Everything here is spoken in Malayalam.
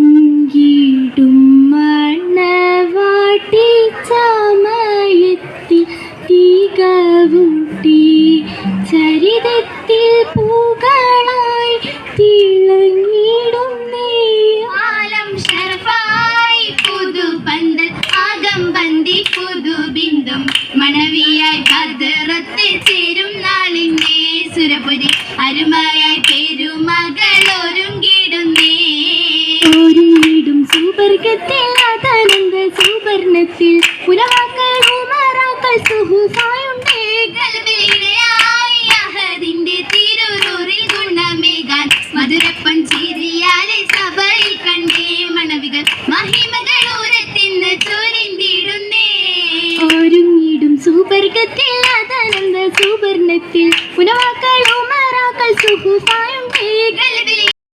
ചൊങ്കിടും മണവാട്ടി ചമയത്തിൽ തികവൂട്ടി ചരിതത്തിൽ പൂകളായി തിളങ്ങിടുന്നേ ആലം ഷറഫായി പുതുപന്തൽ ആകമ്പന്തി പുതുബിന്ദും മണവിയായി ഭദ്രത്തിൽ ചേരും നാളിൻ്റെ സുരപുരി അരുമയായി പെരുമകളൊരുങ്ങിടുന്നേ ഒരുങ്ങിടും സുവർഗത്തിൽ അതാനന്ദ സുവർണത്തിൽ